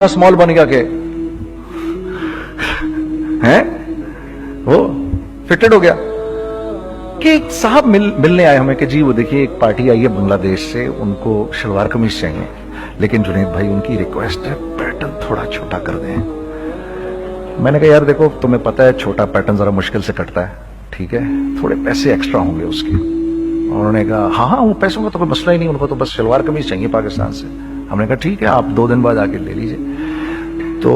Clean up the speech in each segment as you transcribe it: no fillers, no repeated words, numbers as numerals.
Small बन गया के हैं वो फिटेड हो गया कि एक साहब मिलने आए हमें कि जी वो देखिए एक पार्टी आई है बांग्लादेश से, उनको शलवार कमीज चाहिए, लेकिन जुनैद भाई उनकी रिक्वेस्ट है पैटर्न थोड़ा छोटा कर दें। मैंने कहा यार देखो तुम्हें पता है छोटा पैटर्न जरा मुश्किल से कटता है, ठीक है, थोड़े पैसे एक्स्ट्रा होंगे उसके। उन्होंने कहा हाँ हाँ वो पैसों का तो कोई मसला ही नहीं, उनको तो बस शलवार कमीज चाहिए पाकिस्तान से। हमने कहा ठीक है आप 2 दिन बाद आके ले लीजिए। तो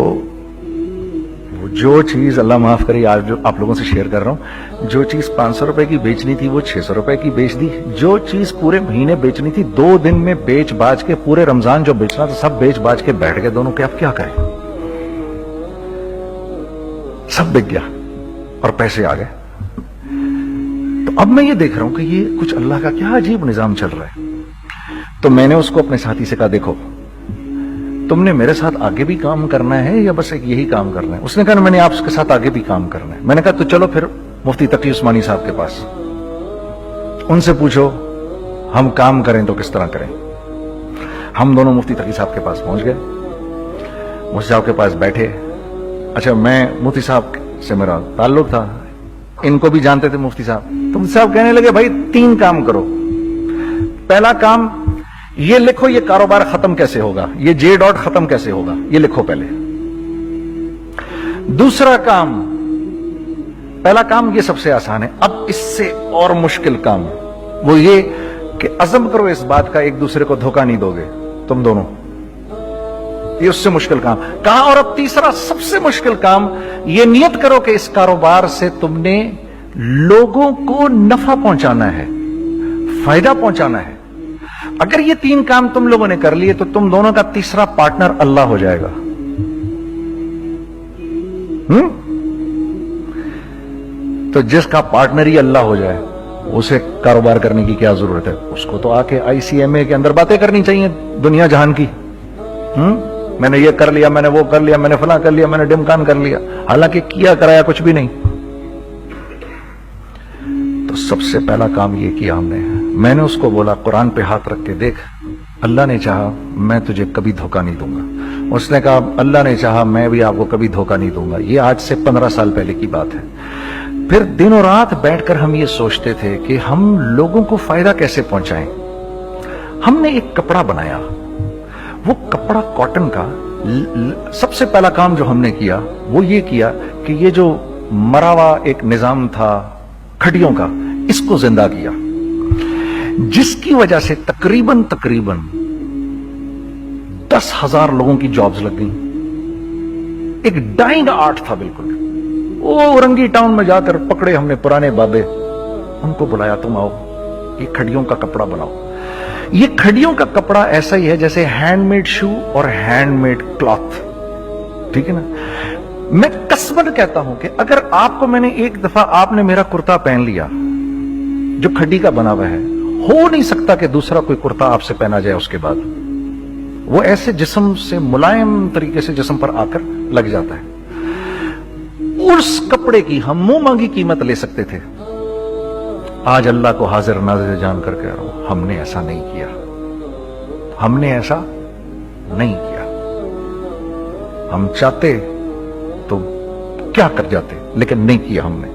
वो जो चीज अल्लाह माफ करे आज जो आप लोगों से शेयर कर रहा हूं, जो चीज 500 रुपए की बेचनी थी वो 600 रुपए की बेच दी। जो चीज पूरे महीने बेचनी थी 2 दिन में बेच बाज के, पूरे रमजान जो बेचना था सब बेच बाज के बैठ गए दोनों के। अब क्या करें, सब बिक गया और पैसे आ गए। तो अब मैं ये देख रहा हूं कि ये कुछ अल्लाह का क्या अजीब निजाम चल रहा है। तो मैंने उसको अपने साथी से कहा देखो तुमने मेरे साथ आगे भी काम करना है या बस एक यही काम करना है? उसने कहा मैंने आपके साथ आगे भी काम करना है। मैंने कहा तो चलो फिर मुफ्ती तकी उस्मानी साहब के पास, उनसे पूछो हम काम करें तो किस तरह करें। हम दोनों मुफ्ती तकी साहब के पास पहुंच गए, मुफ्ती साहब के पास बैठे। अच्छा मैं मुफ्ती साहब से मेरा ताल्लुक था, इनको भी जानते थे मुफ्ती साहब। तो मुफ्ती साहब कहने लगे भाई 3 काम करो। पहला काम ये लिखो ये कारोबार खत्म कैसे होगा, ये जे डॉट खत्म कैसे होगा, ये लिखो पहले। दूसरा काम, पहला काम ये सबसे आसान है, अब इससे और मुश्किल काम वो ये कि अज़म करो इस बात का एक दूसरे को धोखा नहीं दोगे तुम दोनों, ये उससे मुश्किल काम कहा। और अब तीसरा सबसे मुश्किल काम, ये नियत करो कि इस कारोबार से तुमने लोगों को नफा पहुंचाना है, फायदा पहुंचाना है। अगर ये 3 काम तुम लोगों ने कर लिए तो तुम दोनों का तीसरा पार्टनर अल्लाह हो जाएगा। तो जिसका पार्टनर ही अल्लाह हो जाए उसे कारोबार करने की क्या जरूरत है? उसको तो आके ICMA के अंदर बातें करनी चाहिए दुनिया जहान की। मैंने ये कर लिया, मैंने वो कर लिया, मैंने फला कर लिया, मैंने डिमकान कर लिया, हालांकि किया कराया कुछ भी नहीं। तो सबसे पहला काम ये किया हमने, मैंने उसको बोला कुरान पे हाथ रख के देख, अल्लाह ने चाहा मैं तुझे कभी धोखा नहीं दूंगा। उसने कहा अल्लाह ने चाहा मैं भी आपको कभी धोखा नहीं दूंगा। ये आज से 15 साल पहले की बात है। फिर दिनों रात बैठकर हम ये सोचते थे कि हम लोगों को फायदा कैसे पहुंचाएं। हमने एक कपड़ा बनाया, वो कपड़ा कॉटन का। सबसे पहला काम जो हमने किया वो ये किया कि ये जो मरा हुआ एक निजाम था खड्डियों का, इसको जिंदा किया, जिसकी वजह से तकरीबन 10,000 लोगों की जॉब्स लग गई। एक डाइंग आर्ट था बिल्कुल। वो औरंगी टाउन में जाकर पकड़े हमने पुराने बाबे, उनको बुलाया तुम आओ ये खड्डियों का कपड़ा बनाओ। ये खड्डियों का कपड़ा ऐसा ही है जैसे हैंडमेड शू और हैंडमेड क्लॉथ, ठीक है ना। मैं कसमन कहता हूं कि अगर आपको मैंने एक दफा आपने मेरा कुर्ता पहन लिया जो खड्डी का बना हुआ है, हो नहीं सकता कि दूसरा कोई कुर्ता आपसे पहना जाए उसके बाद। वो ऐसे जिस्म से मुलायम तरीके से जिस्म पर आकर लग जाता है। उस कपड़े की हम मुंह मांगी कीमत ले सकते थे। आज अल्लाह को हाजिर नाजिर जान कर कह रहा हूं, हमने ऐसा नहीं किया, हमने ऐसा नहीं किया। हम चाहते तो क्या कर जाते, लेकिन नहीं किया हमने,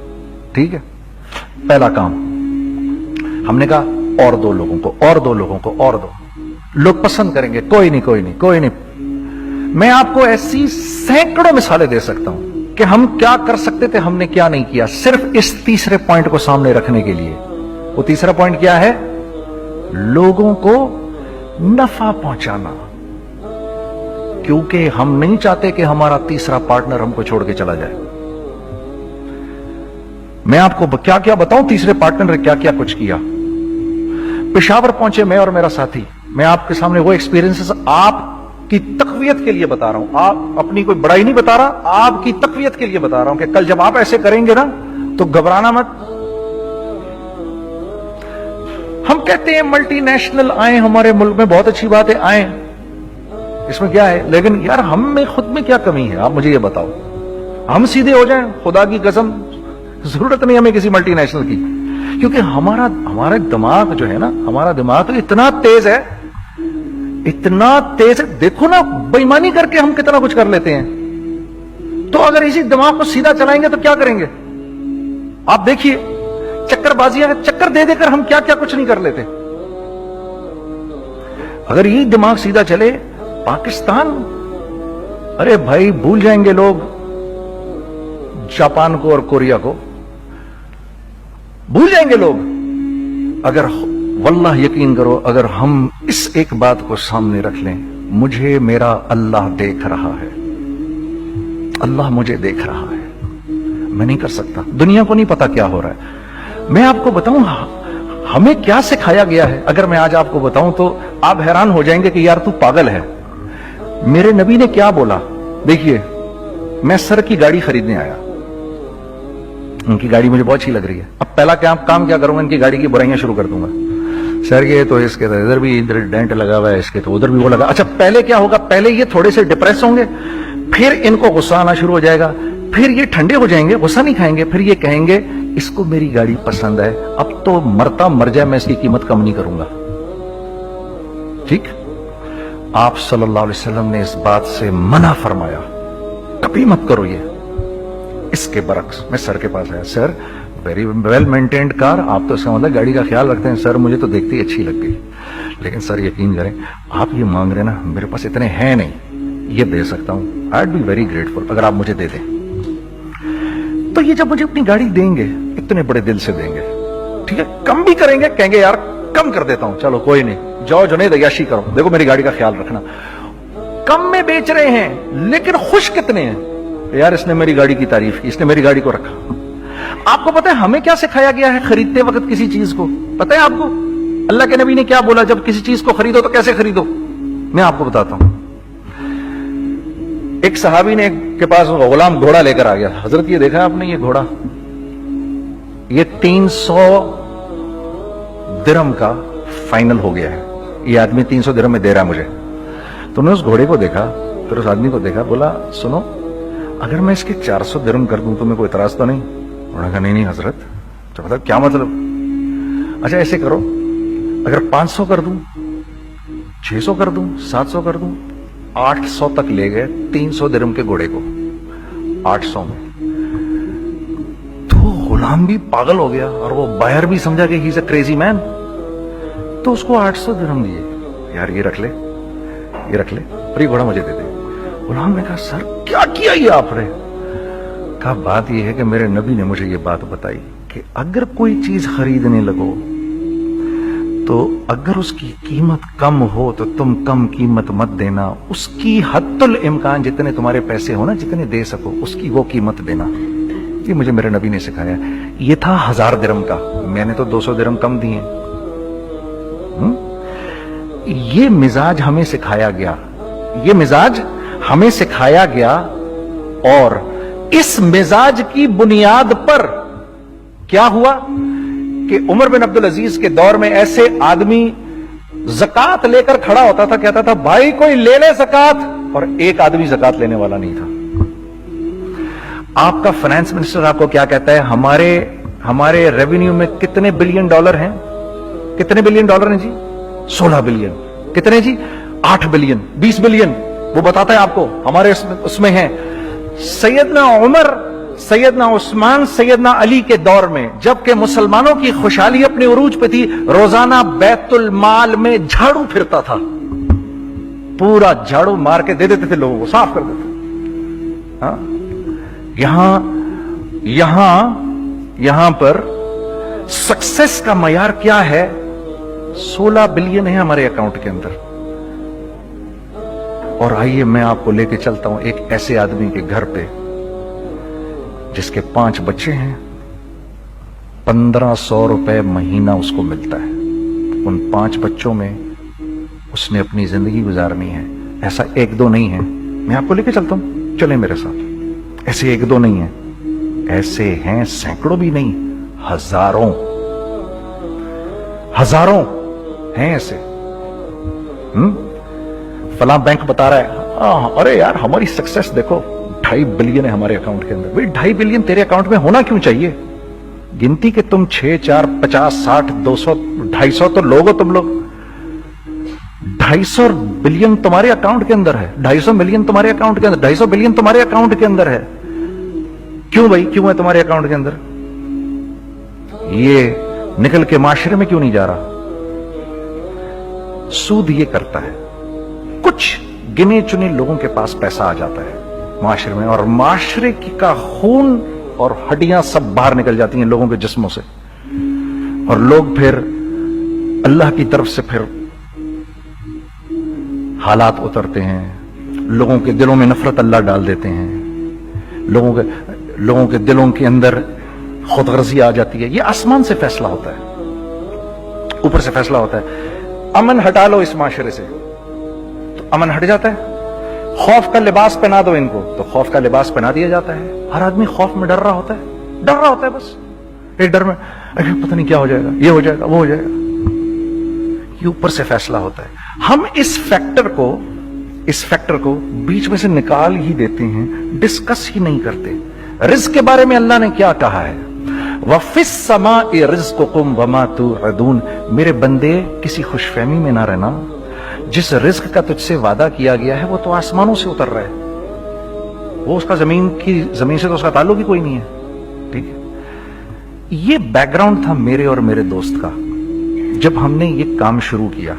ठीक है। पहला काम हमने कहा और 2 लोगों को, और 2 लोगों को, और 2 लोग पसंद करेंगे, कोई नहीं कोई नहीं कोई नहीं। मैं आपको ऐसी सैकड़ों मिसालें दे सकता हूं कि हम क्या कर सकते थे, हमने क्या नहीं किया, सिर्फ इस तीसरे पॉइंट को सामने रखने के लिए। वो तीसरा पॉइंट क्या है? लोगों को नफा पहुंचाना। क्योंकि हम नहीं चाहते कि हमारा तीसरा पार्टनर हमको छोड़ के चला जाए। मैं आपको क्या क्या बताऊं, तीसरे पार्टनर ने क्या क्या कुछ किया। पेशावर पहुंचे मैं और मेरा साथी, मैं आपके सामने वो एक्सपीरियंसेस आपकी तकवीयत के लिए बता रहा हूं, आप अपनी कोई बड़ाई नहीं बता रहा, आपकी तकवीयत के लिए बता रहा हूं कि कल जब आप ऐसे करेंगे ना तो घबराना मत। हम कहते हैं मल्टीनेशनल आए हमारे मुल्क में, बहुत अच्छी बात है आए, इसमें क्या है, लेकिन यार हम में खुद में क्या कमी है आप मुझे ये बताओ। हम सीधे हो जाएं, खुदा की कसम जरूरत नहीं हमें किसी मल्टीनेशनल की, क्योंकि हमारा दिमाग जो है ना, हमारा दिमाग तो इतना तेज है इतना तेज, देखो ना बेईमानी करके हम कितना कुछ कर लेते हैं। तो अगर इसी दिमाग को सीधा चलाएंगे तो क्या करेंगे? आप देखिए, चक्करबाजियां, चक्कर दे देकर हम क्या क्या कुछ नहीं कर लेते। अगर यही दिमाग सीधा चले, पाकिस्तान, अरे भाई भूल जाएंगे लोग जापान को और कोरिया को, भूल जाएंगे लोग। अगर वल्लाह यकीन करो, अगर हम इस एक बात को सामने रख लें, मुझे मेरा अल्लाह देख रहा है, अल्लाह मुझे देख रहा है, मैं नहीं कर सकता। दुनिया को नहीं पता क्या हो रहा है। मैं आपको बताऊं हमें क्या सिखाया गया है, अगर मैं आज आपको बताऊं तो आप हैरान हो जाएंगे कि यार तू पागल है। मेरे नबी ने क्या बोला? देखिए, मैं सर की गाड़ी खरीदने आया, उनकी गाड़ी मुझे बहुत अच्छी लग रही है। अब पहला काम क्या करूंगा, इनकी गाड़ी की बुराइयां शुरू कर दूंगा। सर ये तो इसके तो इधर भी इधर डेंट लगा हुआ है, इसके तो उधर भी वो लगा। अच्छा, पहले क्या होगा? पहले ये थोड़े से डिप्रेस होंगे, फिर इनको गुस्सा आना शुरू हो जाएगा, फिर ये ठंडे हो जाएंगे, गुस्सा नहीं खाएंगे, फिर ये कहेंगे इसको मेरी गाड़ी पसंद है, अब तो मरता मर जाए मैं इसकी कीमत कम नहीं करूंगा। ठीक? आप सल्लल्लाहु अलैहि वसल्लम ने इस बात से मना फरमाया, कभी मत करो ये। इसके बरक्स मैं सर के पास आया, sir very well maintained car, आप तो इसका मतलब गाड़ी का ख्याल रखते हैं। सर मुझे तो देखते ही अच्छी लग गई, लेकिन सर यकीन करें आप ये मांग रहे ना, मेरे पास इतने हैं नहीं, ये दे सकता हूं, I would be very grateful अगर आप मुझे दे दें। तो ये जब मुझे अपनी गाड़ी देंगे, इतने बड़े दिल से देंगे, ठीक है, कम भी करेंगे, कहेंगे यार कम कर देता हूं, चलो कोई नहीं, जाओ जुनैद अय्याशी करो, देखो मेरी गाड़ी का ख्याल रखना। कम में बेच रहे हैं, लेकिन खुश कितने हैं, यार इसने मेरी गाड़ी की तारीफ की, इसने मेरी गाड़ी को रखा। आपको पता है हमें क्या सिखाया गया है खरीदते वक्त किसी चीज को? पता है आपको अल्लाह के नबी ने क्या बोला? जब किसी चीज को खरीदो तो कैसे खरीदो, मैं आपको बताता हूं। एक सहाबी ने के पास गुलाम घोड़ा लेकर आ गया। हजरत ये देखा आपने, ये घोड़ा ये 300 दिरहम का फाइनल हो गया है, ये आदमी 300 दिरहम में दे रहा है मुझे। तो उन्होंने उस घोड़े को देखा, फिर उस आदमी को देखा, बोला सुनो अगर मैं इसके 400 दिरहम कर दूं तुम्हें कोई इतराज तो नहीं? उन्होंने कहा नहीं नहीं हजरत। तो मतलब क्या मतलब? अच्छा ऐसे करो, अगर 500 कर दूं, 600 कर दूं, 700 कर दूं, 800 तक ले गए 300 दिरहम के घोड़े को, 800 में। तो गुलाम भी पागल हो गया और वो बायर भी समझा कि he is a crazy man, तो उसको 800 दिरहम दिए। यार ये रख ले, ये रख ले, और ये घोड़ा मुझे दे दे। गुलाम ने कहा सर क्या किया ये आपने? कहा बात यह है कि मेरे नबी ने मुझे ये बात बताई कि अगर कोई चीज खरीदने लगो तो अगर उसकी कीमत कम हो तो तुम कम कीमत मत देना, उसकी हद्दुल इम्कान जितने तुम्हारे पैसे हो ना, जितने दे सको उसकी वो कीमत देना। ये मुझे मेरे नबी ने सिखाया। ये था 1000 दिरहम का, मैंने तो 200 दिरहम कम दिए। ये मिजाज हमें सिखाया गया, ये मिजाज हमें सिखाया गया, और इस मिजाज की बुनियाद पर क्या हुआ कि उमर बिन अब्दुल अजीज के दौर में ऐसे आदमी ज़कात लेकर खड़ा होता था, कहता था भाई कोई ले ले ज़कात, और एक आदमी ज़कात लेने वाला नहीं था। आपका फाइनेंस मिनिस्टर आपको क्या कहता है? हमारे रेवेन्यू में कितने बिलियन डॉलर हैं? कितने बिलियन डॉलर हैं जी? 16 बिलियन। कितने जी? 8 बिलियन, 20 बिलियन, वो बताता है आपको हमारे उसमें है। सैयदना उमर, सैयदना उस्मान, सैयदना अली के दौर में जबकि मुसलमानों की खुशहाली अपने उरूज पे थी, रोजाना बैतुल माल में झाड़ू फिरता था, पूरा झाड़ू मार के दे देते थे लोगों को, साफ कर देते। हाँ? यहां पर सक्सेस का मयार क्या है? 16 बिलियन है हमारे अकाउंट के अंदर। और आइए मैं आपको लेके चलता हूं एक ऐसे आदमी के घर पे जिसके 5 बच्चे हैं, 1500 रुपए महीना उसको मिलता है। उन 5 बच्चों में उसने अपनी जिंदगी गुजारनी है। ऐसा 1-2 नहीं है, मैं आपको लेके चलता हूं, चले मेरे साथ। ऐसे 1-2 नहीं है, ऐसे हैं सैकड़ों भी नहीं, हजारों हैं ऐसे। फला बैंक बता रहा है अरे यार हमारी सक्सेस देखो, 2.5 बिलियन है हमारे अकाउंट के अंदर। भाई 2.5 बिलियन तेरे अकाउंट में होना क्यों चाहिए? गिनती के तुम 6, 4, 50, 60, 200, 250 तो लोग हो तुम लोग। 250 बिलियन तुम्हारे अकाउंट के अंदर है, 250 मिलियन तुम्हारे अकाउंट के अंदर, 250 बिलियन तुम्हारे अकाउंट के अंदर है। क्यों भाई, क्यों है तुम्हारे अकाउंट के अंदर? ये निकल के माशरे में क्यों नहीं जा रहा? सूद ये करता है, कुछ गिने चुने लोगों के पास पैसा आ जाता है माशरे में, और माशरे का खून और हड्डियां सब बाहर निकल जाती हैं लोगों के जिस्मों से, और लोग फिर अल्लाह की तरफ से फिर हालात उतरते हैं, लोगों के दिलों में नफरत अल्लाह डाल देते हैं, लोगों के दिलों के अंदर खुदगर्जी आ जाती है। ये आसमान से फैसला होता है, ऊपर से फैसला होता है। अमन हटा लो इस माशरे से तो अमन हट जाता है, खौफ का लिबास पहना दो इनको तो खौफ का लिबास पहना दिया जाता है। हर आदमी खौफ में डर रहा होता है, डर रहा होता है, बस एक डर में, अरे पता नहीं क्या हो जाएगा, ये हो जाएगा, वो हो जाएगा। ये ऊपर से फैसला होता है। हम इस फैक्टर को बीच में से निकाल ही देते हैं, डिस्कस ही नहीं करते। रिज्क के बारे में अल्लाह ने क्या कहा है? वफिस समाई रिज़्क़ुकुम वमा तुअदून, मेरे बंदे किसी खुशफहमी में ना रहना, जिस रिज्क का तुझसे वादा किया गया है वो तो आसमानों से उतर रहा है, वो उसका जमीन से तो उसका ताल्लुक ही कोई नहीं है। ठीक है, ये बैकग्राउंड था मेरे और मेरे दोस्त का। जब हमने ये काम शुरू किया,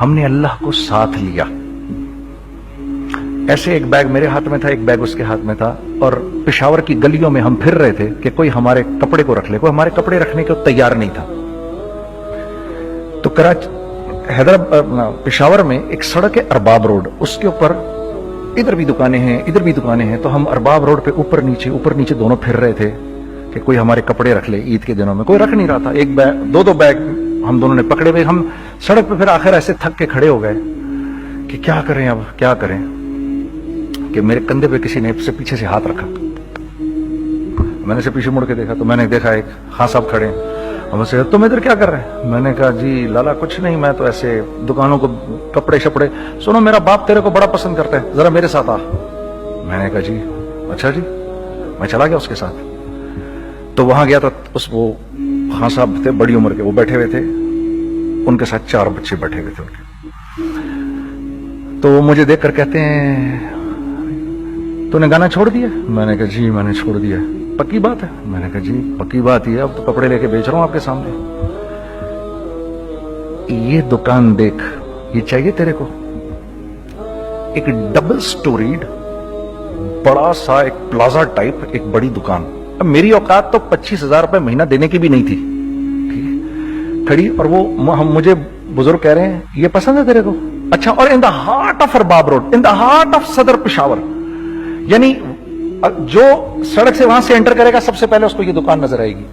हमने अल्लाह को साथ लिया। ऐसे एक बैग मेरे हाथ में था, एक बैग उसके हाथ में था, और पेशावर की गलियों में हम फिर रहे थे कि कोई हमारे कपड़े को रख ले। कोई हमारे कपड़े रखने को तैयार नहीं था। तो हैदराबाद पेशावर में एक सड़क है अरबाब रोड, उसके ऊपर इधर भी दुकानें हैं, इधर भी दुकानें हैं। तो हम अरबाब रोड पे ऊपर नीचे दोनों फिर रहे थे कि कोई हमारे कपड़े रख ले। ईद के दिनों में कोई रख नहीं रहा था। एक बैग, दो बैग हम दोनों ने पकड़े हुए। हम सड़क पे फिर आखिर ऐसे थक के खड़े हो गए कि क्या करें, अब क्या करें, कि मेरे कंधे पे किसी ने से पीछे से हाथ रखा। मैंने से पीछे मुड़ के देखा तो मैंने देखा एक खां साहब खड़े हैं। हमसे, तुम इधर क्या कर रहे हैं? मैंने कहा, जी लाला कुछ नहीं, मैं तो ऐसे दुकानों को कपड़े शपड़े। सुनो, मेरा बाप तेरे को बड़ा पसंद करता है, जरा मेरे साथ आ। मैंने कहा, जी अच्छा जी। मैं चला गया उसके साथ। तो वहां गया तो वो खां साहब थे, बड़ी उम्र के, वो बैठे हुए थे, उनके साथ 4 बच्चे बैठे हुए थे उनके। तो वो मुझे देखकर कहते हैं, तूने गाना छोड़ दिया? मैंने कहा, जी मैंने छोड़ दिया। पक्की बात है? मैंने कहा, जी पक्की बात ही है, अब तो कपड़े लेके बेच रहा हूं आपके सामने। ये दुकान देख, ये चाहिए तेरे को? एक डबल स्टोरीड बड़ा सा एक प्लाजा टाइप एक बड़ी दुकान। अब मेरी औकात तो 25,000 रुपए महीना देने की भी नहीं थी, ठीक है, खड़ी। और वो मुझे बुजुर्ग कह रहे हैं, ये पसंद है तेरे को? अच्छा, और in the heart of Arbab road, in the heart of सदर पेशावर, यानी जो सड़क से वहां से एंटर करेगा सबसे पहले उसको ये दुकान नजर आएगी।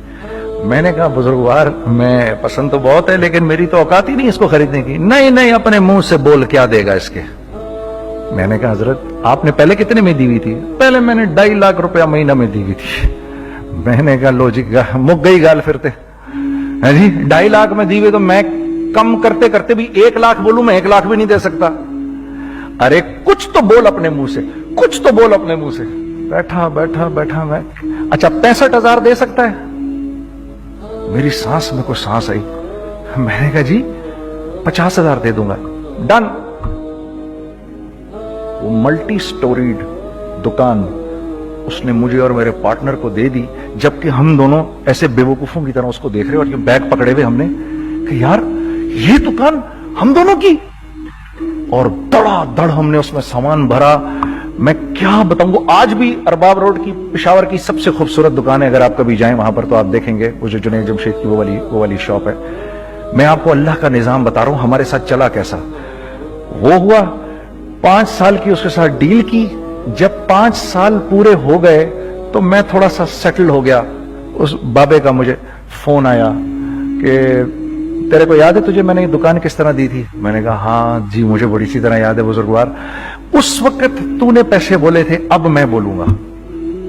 मैंने कहा, बुजुर्गवार, मैं पसंद तो बहुत है लेकिन मेरी तो औकात ही नहीं इसको खरीदने की। नहीं, अपने मुंह से बोल, क्या देगा इसके? मैंने कहा, हजरत आपने पहले कितने में दी हुई थी? पहले मैंने 2.5 लाख रुपया महीना में दी हुई थी। मैंने कहा, लो जी, मुक गई गाल फिरते है जी। 2.5 लाख में दी हुई तो मैं कम करते करते भी 1 लाख बोलूं, मैं 1 लाख भी नहीं दे सकता। अरे कुछ तो बोल अपने मुंह से, कुछ तो बोल अपने मुंह से। बैठा मैं, अच्छा 65,000 दे सकता है? मेरी सांस में कोई सांस आई। मैंने कहा, जी 50,000 दे दूंगा, डन। वो मल्टी स्टोरीड दुकान उसने मुझे और मेरे पार्टनर को दे दी, जबकि हम दोनों ऐसे बेवकूफों की तरह उसको देख रहे, और ये बैग पकड़े हुए हमने कि यार ये दुकान हम दोनों की। और धड़ाधड़ हमने उसमें सामान भरा। मैं क्या बताऊं, वो आज भी अरबाब रोड की पेशावर की सबसे खूबसूरत दुकान है। अगर आप कभी जाएं वहां पर तो आप देखेंगे, वो जो जुनैद जमशेद की वो वाली शॉप है। मैं आपको अल्लाह का निजाम बता रहा हूं, हमारे साथ चला कैसा। वो हुआ 5 साल की उसके साथ डील की। जब 5 साल पूरे हो गए तो मैं थोड़ा सा सेटल हो गया। उस बाबे का मुझे फोन आया कि तेरे को याद है तुझे मैंने ये दुकान किस तरह दी थी? मैंने कहा, हाँ जी मुझे बड़ी सी तरह याद है बुजुर्गवार, उस वक्त तूने पैसे बोले थे, अब मैं बोलूंगा।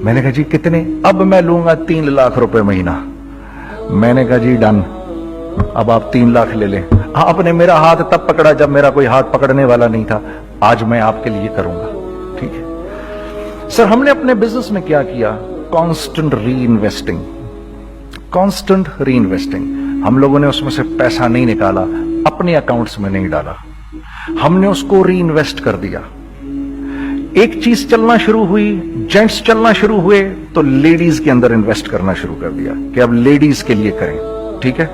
मैंने कहा, जी कितने? अब मैं लूंगा 3 लाख रुपए महीना। मैंने कहा, जी डन, अब आप 3 लाख ले लें। आपने मेरा हाथ तब पकड़ा जब मेरा कोई हाथ पकड़ने वाला नहीं था। आज मैं आपके लिए करूंगा, ठीक है। सर, हमने अपने बिजनेस में क्या किया? कांस्टेंट री इन्वेस्टिंग। हम लोगों ने उसमें से पैसा नहीं निकाला, अपने अकाउंट्स में नहीं डाला। ہم نے اس کو ری انویسٹ کر دیا. ایک چیز چلنا شروع ہوئی, جینٹس چلنا شروع ہوئے, تو لیڈیز کے اندر انویسٹ کرنا شروع کر دیا کہ اب لیڈیز کے لیے کریں. ٹھیک ہے,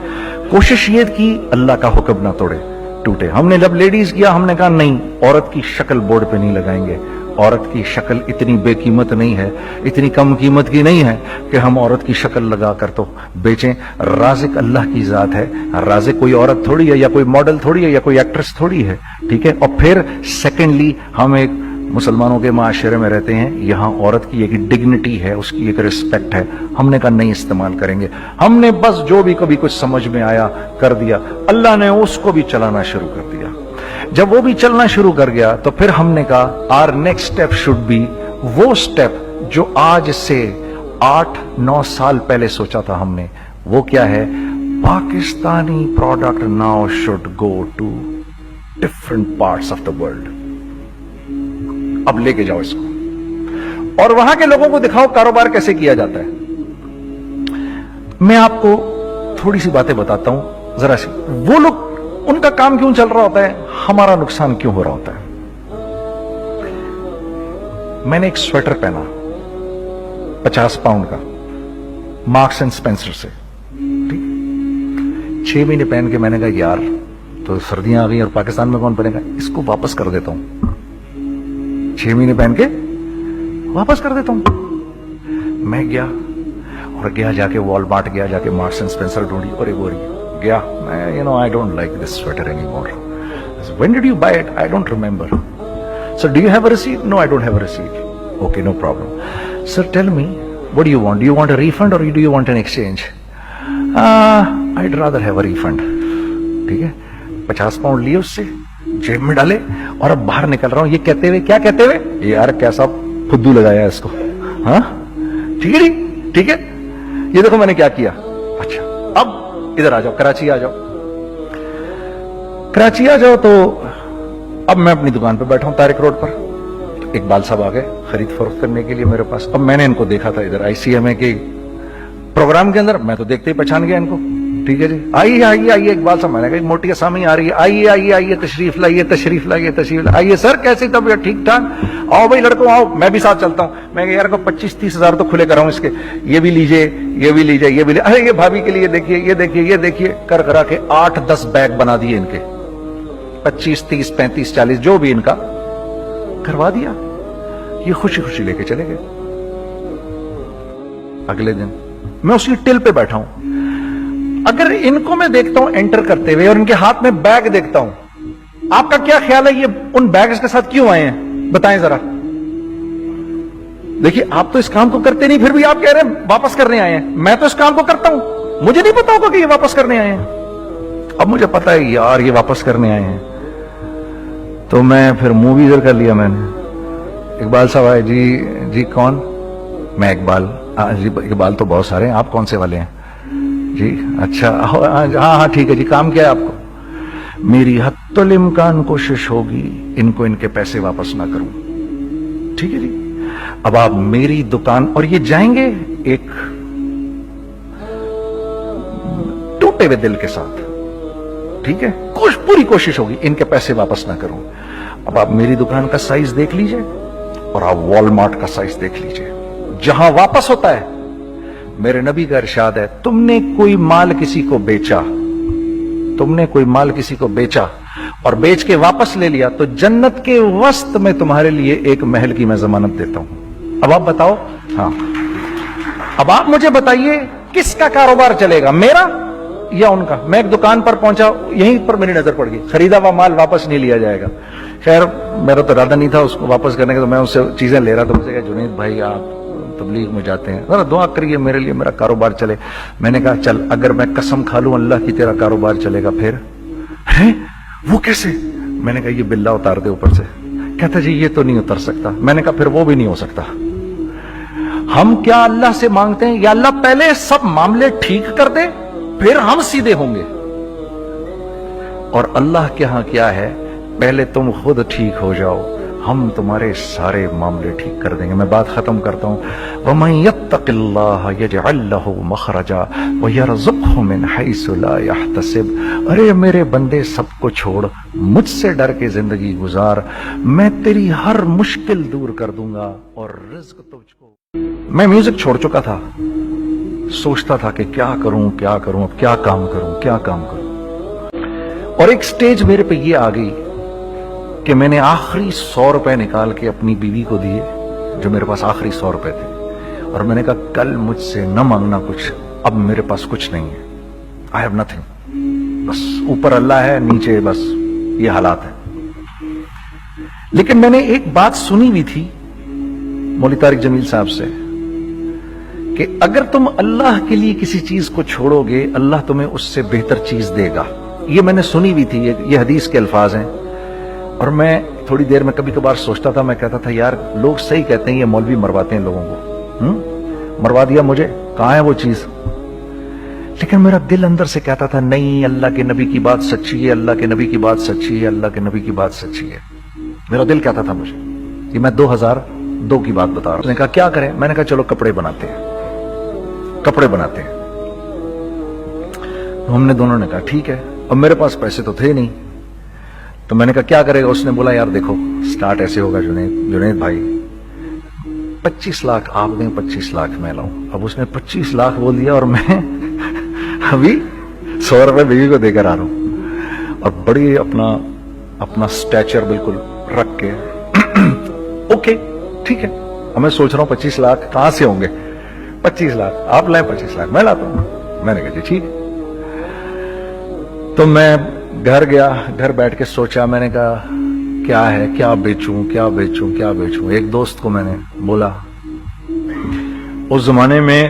کوشش یہ کی اللہ کا حکم نہ ٹوٹے. ہم نے جب لیڈیز کیا, ہم نے کہا نہیں, عورت کی شکل بورڈ پہ نہیں لگائیں گے. عورت کی شکل اتنی بے قیمت نہیں ہے, اتنی کم قیمت کی نہیں ہے کہ ہم عورت کی شکل لگا کر تو بیچیں. رازق اللہ کی ذات ہے, رازق کوئی عورت تھوڑی ہے, یا کوئی ماڈل تھوڑی ہے, یا کوئی ایکٹریس تھوڑی ہے. ٹھیک ہے. اور پھر سیکنڈلی ہم ایک مسلمانوں کے معاشرے میں رہتے ہیں, یہاں عورت کی ایک ڈگنیٹی ہے, اس کی ایک ریسپیکٹ ہے. ہم نے کہا نہیں استعمال کریں گے. ہم نے بس جو بھی کبھی کچھ سمجھ میں آیا کر دیا. اللہ نے اس کو بھی چلانا شروع کر دیا. جب وہ بھی چلنا شروع کر گیا تو پھر ہم نے کہا our next step should be, وہ اسٹیپ جو آج سے 8-9 سال پہلے سوچا تھا ہم نے, وہ کیا ہے, Pakistani product now should go to different parts of the world. اب لے کے جاؤ اس کو اور وہاں کے لوگوں کو دکھاؤ کاروبار کیسے کیا جاتا ہے. میں آپ کو تھوڑی سی باتیں بتاتا ہوں ذرا سی. وہ لوگ, ان کا کام کیوں چل رہا ہوتا ہے, ہمارا نقصان کیوں ہو رہا ہوتا ہے. میں نے ایک سویٹر پہنا 50 پاؤنڈ کا, مارکس اینڈ اسپینسر سے. 6 مہینے پہن کے میں نے کہا یار تو سردیاں آ گئی اور پاکستان میں کون پہنے گا, اس کو واپس کر دیتا ہوں. 6 مہینے پہن کے واپس کر دیتا ہوں. میں گیا جا کے وال مارٹ گیا, جا کے مارکس اینڈ اسپینسر ڈھونڈی اور ایک گیا. میں I don't like this sweater anymore. I said, when did you buy it? I don't remember. So do you have a receipt? No, I don't have a receipt. Okay, no problem. Sir, tell me, what do you want? Do you want a refund or do you want an exchange? I'd rather have a refund. ٹھیک ہے, 50 pound لیے اس سے, جیب میں ڈالے اور اب باہر نکل رہا ہوں. یہ کہتے ہوئے, کیا کہتے ہوئے, یار کیسا فدو لگایا اس کو. ہاں ٹھیک ہے جی, ٹھیک ہے, یہ دیکھو میں نے کیا کیا. اچھا اب ادھر آ جاؤ, کراچی آ جاؤ. کراچی آ جاؤ تو اب میں اپنی دکان پہ بیٹھا ہوں طارق روڈ پر. اقبال صاحب آ گئے خرید فروخت کرنے کے لیے میرے پاس. اب میں نے ان کو دیکھا تھا ادھر ICMA کے پروگرام کے اندر, میں تو دیکھتے ہی پہچان گیا ان کو. ٹھیک ہے جی, آئیے آئیے آئیے اقبال صاحب. میں نے کہا ایک موٹی اسامی آ رہی ہے, آئیے آئیے آئیے, تشریف لائیے تشریف لائیے تشریف لائیے. آئیے سر, کیسی طبیعت, ٹھیک ٹھاک, آؤ بھائی لڑکوں آؤ, میں بھی ساتھ چلتا ہوں. میں یار کو 25-30 ہزار تو کھلے کراؤں اس کے, یہ بھی لیجئے یہ بھی لیجئے یہ بھی لیجئے. ارے یہ بھابھی کے لیے دیکھیے, یہ دیکھیے یہ دیکھیے, کر کرا کے 8-10 بیگ بنا دیے ان کے. 25, 30, 35, 40 جو بھی ان کا کروا دیا. یہ خوشی خوشی لے کے چلے گئے. اگلے دن میں اسی ٹل پہ بیٹھا ہوں. اگر ان کو میں دیکھتا ہوں انٹر کرتے ہوئے اور ان کے ہاتھ میں بیگ دیکھتا ہوں, آپ کا کیا خیال ہے یہ ان بیگز کے ساتھ کیوں آئے ہیں, بتائیں ذرا. دیکھیے آپ تو اس کام کو کرتے نہیں, پھر بھی آپ کہہ رہے ہیں واپس کرنے آئے ہیں. میں تو اس کام کو کرتا ہوں, مجھے نہیں پتا ہوگا کہ یہ واپس کرنے آئے ہیں. اب مجھے پتا ہے یار یہ واپس کرنے آئے ہیں, تو میں پھر منہ بھی ادھر کر لیا. میں نے, اقبال صاحب آئے, جی کون, میں اقبال. جی اقبال تو بہت سارے ہیں, آپ کون سے والے ہیں جی, اچھا ہاں ٹھیک ہے جی, کام کیا ہے آپ کو. میری حتی الامکان کوشش ہوگی ان کو ان کے پیسے واپس نہ کروں. ٹھیک ہے جی, اب آپ میری دکان, اور یہ جائیں گے ایک ٹوٹے ہوئے دل کے ساتھ. ٹھیک ہے, پوری کوشش ہوگی ان کے پیسے واپس نہ کروں. اب آپ میری دکان کا سائز دیکھ لیجئے اور آپ وال مارٹ کا سائز دیکھ لیجئے, جہاں واپس ہوتا ہے. میرے نبی کا ارشاد ہے, تم نے کوئی مال کسی کو بیچا, تم نے کوئی مال کسی کو بیچا اور بیچ کے واپس لے لیا, تو جنت کے وسط میں تمہارے لیے ایک محل کی میں ضمانت دیتا ہوں. اب آپ بتاؤ, ہاں اب آپ مجھے بتائیے کس کا کاروبار چلے گا, میرا یا ان کا. میں ایک دکان پر پہنچا, یہیں پر میری نظر پڑ گئی, خریدا ہوا مال واپس نہیں لیا جائے گا. خیر میرا تو ارادہ نہیں تھا اس کو واپس کرنے کا, تو میں اس سے چیزیں لے رہا تھا. مجھے کہا جنید بھائی آپ تبلیغ میں جاتے ہیں, ذرا دعا کریے میرے لیے, میرا کاروبار چلے. میں نے کہا چل, اگر میں قسم کھا لوں اللہ کی تیرا کاروبار چلے گا, پھر ہے وہ کیسے. میں نے کہا یہ بلا اتار دے اوپر سے. کہتا جی یہ تو نہیں اتر سکتا. میں نے کہا پھر وہ بھی نہیں ہو سکتا. ہم کیا اللہ سے مانگتے ہیں, یا اللہ پہلے سب معاملے ٹھیک کر دے پھر ہم سیدھے ہوں گے. اور اللہ کے ہاں کیا ہے, پہلے تم خود ٹھیک ہو جاؤ, ہم تمہارے سارے معاملے ٹھیک کر دیں گے. میں بات ختم کرتا ہوں. وَمَن يَتَّقِ اللَّهَ يَجْعَل لَّهُ مَخْرَجًا وَيَرْزُقْهُ مِنْ حَيْثُ لَا يَحْتَسِبُ. ارے میرے بندے سب کو چھوڑ, مجھ سے ڈر کے زندگی گزار, میں تیری ہر مشکل دور کر دوں گا اور رزق تجھ کو. میں میوزک چھوڑ چکا تھا, سوچتا تھا کہ کیا کروں اب کیا کام کروں. اور ایک سٹیج میرے پہ یہ آ گئی کہ میں نے آخری 100 روپے نکال کے اپنی بیوی کو دیے, جو میرے پاس آخری 100 روپے تھے, اور میں نے کہا کل مجھ سے نہ مانگنا کچھ, اب میرے پاس کچھ نہیں ہے, آئی ہیو نتھنگ, بس اوپر اللہ ہے, نیچے بس یہ حالات ہے. لیکن میں نے ایک بات سنی بھی تھی مولوی طارق جمیل صاحب سے کہ اگر تم اللہ کے لیے کسی چیز کو چھوڑو گے, اللہ تمہیں اس سے بہتر چیز دے گا. یہ میں نے سنی بھی تھی, یہ حدیث کے الفاظ ہیں. اور میں تھوڑی دیر میں کبھی کبھار سوچتا تھا, میں کہتا تھا یار لوگ صحیح کہتے ہیں, یہ مولوی مرواتے ہیں لوگوں کو, مروا دیا مجھے, کہاں ہے وہ چیز. لیکن میرا دل اندر سے کہتا تھا نہیں, اللہ کے نبی کی بات سچی ہے, اللہ کے نبی کی بات سچی ہے, اللہ کے نبی کی بات سچی ہے. میرا دل کہتا تھا مجھے. یہ میں 2002 کی بات بتا رہا ہوں. اس نے کہا کیا کریں, میں نے کہا چلو کپڑے بناتے ہیں. ہم نے دونوں نے کہا ٹھیک ہے. اب میرے پاس پیسے تو تھے نہیں, تو میں نے کہا کیا کرے گا. اس نے بولا یار دیکھو سٹارٹ ایسے ہوگا جنید بھائی, 25 لاکھ آپ دیں, 25 لاکھ میں لاؤں. اب اس نے 25 لاکھ بول دیا, اور میں ابھی 100 روپے بیوی کو دے کر آ رہا ہوں, اور بڑی اپنا سٹیچر بالکل رکھ کے اوکے ٹھیک ہے. اب میں سوچ رہا ہوں 25 لاکھ کہاں سے ہوں گے, 25 لاکھ آپ لائیں, 25 لاکھ میں لاتا ہوں. میں نے کہا جی ٹھیک ہے. تو میں گھر گیا, گھر بیٹھ کے سوچا, میں نے کہا کیا ہے, کیا بیچوں. ایک دوست کو میں نے بولا, اس زمانے میں